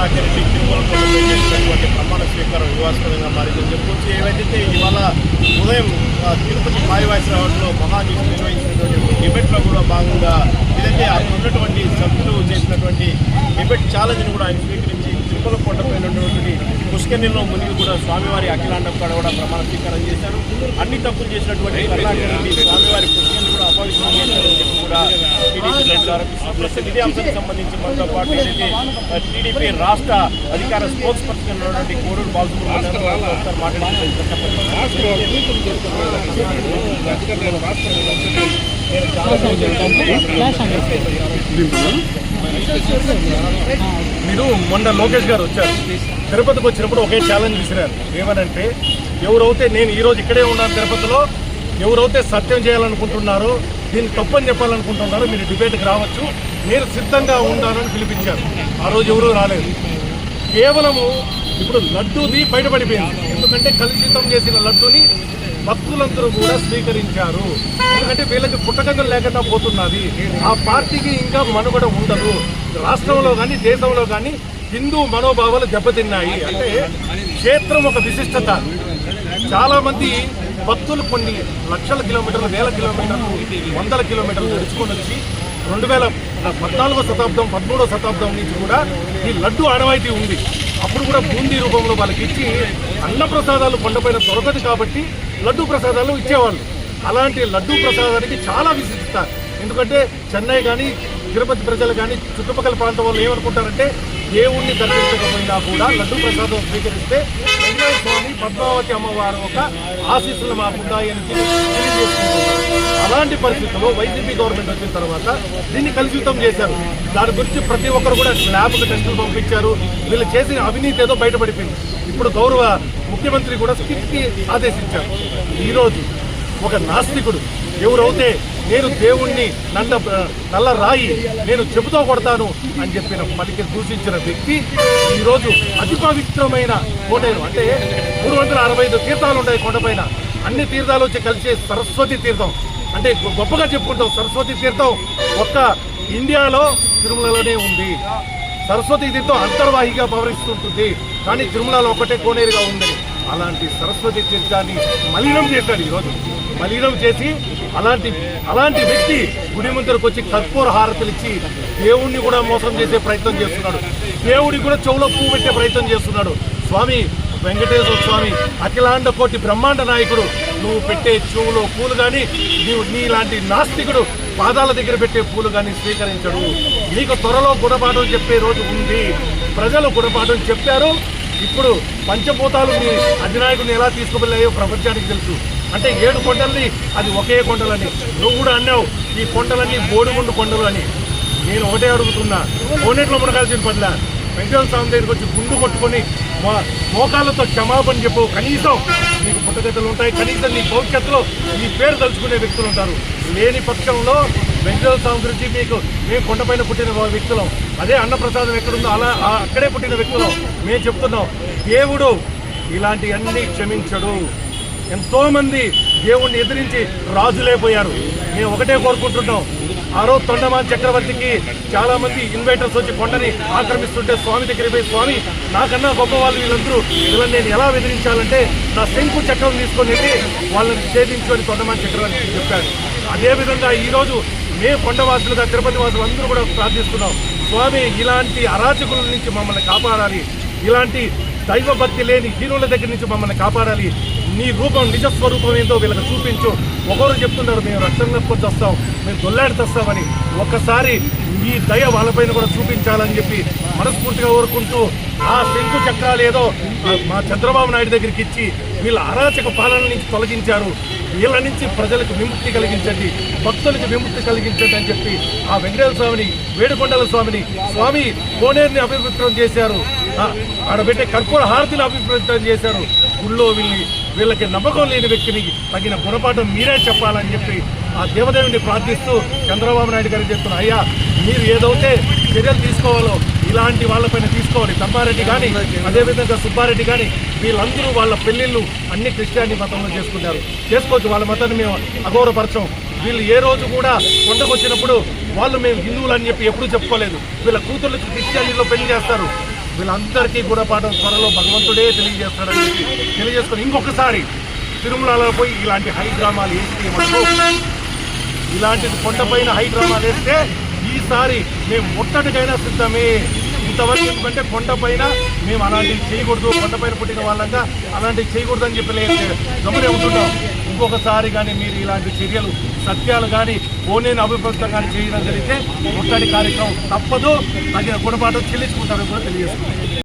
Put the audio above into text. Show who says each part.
Speaker 1: కరుణాకరెడ్డి తిరుమలలో చేసినటువంటి ప్రమాణ స్వీకారం వివాదాస్పదంగా మారిందని చెప్పొచ్చు. ఏవైతే ఇవాళ ఉదయం తిరుపతి మాయవాయిస్లో మహాన్యూస్ నిర్వహించినటువంటి డిబేట్లో కూడా భాగంగా ఏదైతే అక్కడ ఉన్నటువంటి సభ్యులు చేసినటువంటి డిబేట్ ఛాలెంజ్ని కూడా ఆయన స్వీకరించి తిరుమల కొండపైనటువంటి పుష్కరిణిలో మునిగి కూడా స్వామివారి అఖిలాండం కాడ కూడా ప్రమాణ స్వీకారం చేశారు. అన్ని తప్పులు చేసినటువంటి కరుణాకరెడ్డి స్వామివారి పుష్కరిణి కూడా అపవిత్రం చేశారని చెప్పి కూడా టీడీపీ నేతలు ఆరోపిస్తున్నారు. ఇదే అంశానికి సంబంధించి మనతో పాటు ఏదైతే టీడీపీ రాష్ట్ర అధికార స్పోక్స్ పర్సన్ ఉన్నటువంటి కోడూరు బాలసుబ్రహ్మణ్యం మాట్లాడుతున్నారు. మీరు మొన్న లోకేష్ గారు వచ్చారు, తిరుపతికి వచ్చినప్పుడు ఒకే ఛాలెంజ్ విసిరారు. ఏమనంటే ఎవరైతే నేను ఈరోజు ఇక్కడే ఉన్నాను తిరుపతిలో, ఎవరైతే సత్యం చేయాలనుకుంటున్నారో దీన్ని తప్పని చెప్పాలనుకుంటున్నారో మీరు డిబేట్కి రావచ్చు, మీరు సిద్ధంగా ఉండాలని పిలిపించారు. ఆ రోజు ఎవరూ రాలేదు. కేవలము ఇప్పుడు లడ్డూది బయటపడిపోయింది. ఎందుకంటే కలుషితం చేసిన లడ్డూని భక్తులందరూ కూడా స్వీకరించారు. ఎందుకంటే వీళ్ళకి పుట్టగంతులు లేకుండా పోతున్నది. ఆ పార్టీకి ఇంకా మనుగడ ఉండదు. రాష్ట్రంలో కానీ దేశంలో కానీ హిందూ మనోభావాలు దెబ్బతిన్నాయి. అంటే క్షేత్రం ఒక విశిష్టత. చాలా మంది భక్తులు కొన్ని లక్షల కిలోమీటర్లు, వేల కిలోమీటర్లు, వందల కిలోమీటర్లు నడుచుకొని వచ్చి 2014వ శతాబ్దం 13వ శతాబ్దం నుంచి కూడా ఈ లడ్డు ఆనవాయితీ ఉంది. అప్పుడు కూడా బూందీ రూపంలో వాళ్ళకి ఇచ్చి అన్న ప్రసాదాలు కొండపైన దొరకదు కాబట్టి లడ్డు ప్రసాదాలు ఇచ్చేవాళ్ళు. అలాంటి లడ్డు ప్రసాదానికి చాలా విశిష్టత. ఎందుకంటే చెన్నై కానీ తిరుపతి ప్రజలు కానీ చుట్టుపక్కల ప్రాంతం వాళ్ళు ఏమనుకుంటారంటే దేవుణ్ణి దర్శించకపోయినా కూడా లడ్డు ప్రసాదం స్వీకరిస్తే వెంకటేశ్వర స్వామి, పద్మావతి అమ్మవారు ఒక ఆశీస్సులు మాకుంటాయని తెలియజేసుకుంటున్నారు. అలాంటి పరిస్థితుల్లో వైసీపీ గవర్నమెంట్ వచ్చిన తర్వాత దీన్ని కలుషితం చేశారు. దాని గురించి ప్రతి ఒక్కరు కూడా ల్యాబ్కి టెస్టులు పంపించారు. వీళ్ళు చేసిన అవినీతి ఏదో బయటపడిపోయింది. ఇప్పుడు గౌరవ ముఖ్యమంత్రి కూడా స్కిట్కి ఆదేశించారు. ఈరోజు ఒక నాస్తికుడు ఎవరైతే నేను దేవుణ్ణి నల్ల రాయి నేను చెబుతో కొడతాను అని చెప్పిన పలికి దూషించిన వ్యక్తి ఈరోజు అతి పవిత్రమైన కోటేరు, అంటే 365 తీర్థాలు ఉన్నాయి కొండపైన, అన్ని తీర్థాలు వచ్చి కలిసే సరస్వతి తీర్థం అంటే గొప్పగా చెప్పుకుంటాం. సరస్వతి తీర్థం ఒక్క ఇండియాలో తిరుమలలోనే ఉంది. సరస్వతి తీర్థం అంతర్వాహిగా ప్రవహిస్తుంటుంది, కానీ తిరుమలలో ఒకటే కోనేరుగా ఉంది. అలాంటి సరస్వతి తీర్థాన్ని మలినం చేశాడు. ఈరోజు మలినం చేసి అలాంటి వ్యక్తి గుడి ముందరకు వచ్చి కర్పూర హారతులు ఇచ్చి దేవుణ్ణి కూడా మోసం చేసే ప్రయత్నం చేస్తున్నాడు. దేవుడికి కూడా చెవులో పువ్వు పెట్టే ప్రయత్నం చేస్తున్నాడు. స్వామి వెంకటేశ్వర స్వామి అఖిలాండ కోటి బ్రహ్మాండ నాయకుడు, నువ్వు పెట్టే చెవులో పూలు కానీ నీలాంటి నాస్తికుడు పాదాల దగ్గర పెట్టే పూలు కానీ స్వీకరించడు. నీకు త్వరలో గుణపాఠం చెప్పే రోజు ఉంది. ప్రజలు గుణపాఠం చెప్పారు. ఇప్పుడు పంచభూతాలు మీ అధినాయకుడిని ఎలా తీసుకువెళ్ళాయో ప్రపంచానికి తెలుసు. అంటే 7 కొండల్ని అది ఒకే కొండలని నువ్వు కూడా అన్నావు. ఈ కొండలన్నీ బోడిగుండు కొండలు అని. నేను ఒకటే అడుగుతున్నా, కోనేట్లో మునగాల్సిన పట్ల వెంకటేశ్వర స్వామి దగ్గరికి వచ్చి గుండు కొట్టుకొని మోకాళ్ళతో క్షమాపణ చెప్పు. కనీసం నీకు పుట్టగతులు ఉంటాయి, కనీసం నీ భవిష్యత్తులో నీ పేరు తలుచుకునే వ్యక్తులు ఉంటారు. లేని పక్షంలో వెంకటేశ్వర స్వామి గురించి మేము కొండపైన పుట్టిన వ్యక్తులం, అదే అన్నప్రసాదం ఎక్కడుందో అలా అక్కడే పుట్టిన వ్యక్తులం. మేము చెప్తున్నాం, దేవుడు ఇలాంటివన్నీ క్షమించడు. ఎంతోమంది దేవుణ్ణి ఎదిరించి రాజులైపోయారు. మేము ఒకటే కోరుకుంటున్నాం, ఆ రోజు తొండమాన్ చక్రవర్తికి చాలా మంది ఇన్వైటర్స్ వచ్చి కొండని ఆక్రమిస్తుంటే స్వామి దగ్గరికి పోయి, స్వామి నాకన్నా గొప్ప వాళ్ళు వీళ్ళందరూ, వీళ్ళని నేను ఎలా ఎదిరించాలంటే నా శంకు చక్రం తీసుకొని వెళ్ళి వాళ్ళని ఛేదించుకొని తొండమాన్ చక్రవర్తికి చెప్పాడు. అదేవిధంగా ఈరోజు మేము కొండవాసులుగా తిరుపతి వాసులు అందరూ కూడా ప్రార్థిస్తున్నాం, స్వామి ఇలాంటి అరాచకుల నుంచి మమ్మల్ని కాపాడాలి, ఇలాంటి దైవభక్తి లేని హీరోల దగ్గర నుంచి మమ్మల్ని కాపాడాలి, నీ రూపం నిజస్వరూపం ఏంటో వీళ్ళకి చూపించు. ఒకరు చెప్తున్నారు మేము రక్తం నొప్పి వస్తాం, మేము దొల్లాడి తెస్తామని. ఒక్కసారి ఈ దయ వాళ్ళపైన కూడా చూపించాలని చెప్పి మనస్ఫూర్తిగా కోరుకుంటూ, ఆ శంకు చక్రాలు ఏదో మా చంద్రబాబు నాయుడు దగ్గరికి ఇచ్చి వీళ్ళ అరాచక పాలన నుంచి తొలగించారు, వీళ్ళ నుంచి ప్రజలకు విముక్తి కలిగించండి, భక్తులకు విముక్తి కలిగించండి అని చెప్పి ఆ వెంకటేశ్వర స్వామిని, వేడుకొండల స్వామిని, స్వామి కోనేరుని అభివృద్ధి చేశారు, ఆడబెట్టే కర్పూర హారతిని అభివృద్ధి చేశారు. గుళ్ళో వీళ్ళకి నమ్మకం లేని వ్యక్తిని తగిన గుణపాఠం మీరే చెప్పాలని చెప్పి ఆ దేవదేవుని ప్రార్థిస్తూ చంద్రబాబు నాయుడు గారికి చెప్తున్నా, అయ్యా మీరు ఏదైతే చర్యలు తీసుకోవాలో ఇలాంటి వాళ్ళపైన తీసుకోవాలి. తమ్మారెడ్డి కానీ అదేవిధంగా సుబ్బారెడ్డి కానీ వీళ్ళందరూ వాళ్ళ పెళ్లిళ్ళు అన్ని క్రిస్టియానిటీ మతంలో చేసుకోవచ్చు. వాళ్ళ మతాన్ని మేము అగౌరవపరచం. వీళ్ళు ఏ రోజు కూడా కొండకు వచ్చినప్పుడు వాళ్ళు మేము హిందువులు అని చెప్పి ఎప్పుడూ చెప్పుకోలేదు. వీళ్ళ కూతుర్లకు క్రిస్టియానిటీలో పెళ్లి చేస్తారు. వీళ్ళందరికీ గుణపాఠం త్వరలో భగవంతుడే తెలియజేస్తాడని తెలియజేసుకొని ఇంకొకసారి తిరుమలలో పోయి ఇలాంటి హై డ్రామాలు వేస్తే మనకు ఇలాంటి కొండపైన హై డ్రామాలు వేస్తే ఈసారి మేము ముట్టడికైనా సిద్ధమే. ఇంతవరకు ఎందుకంటే కొండపైన మేము అలాంటివి చేయకూడదు, కొండపైన పుట్టిన వాళ్ళంగా అలాంటివి చేయకూడదు అని చెప్పి గమనే ఉంటున్నాం. ఇంకొకసారి కానీ మీరు ఇలాంటి చర్యలు సత్యాలు కానీ పోనేని అభిప్రాయం కానీ చేయడం జరిగితే ముట్టడి కార్యక్రమం తప్పదు, తగిన గుణపాఠం చెల్లించుకుంటారని కూడా తెలియజేస్తున్నాం.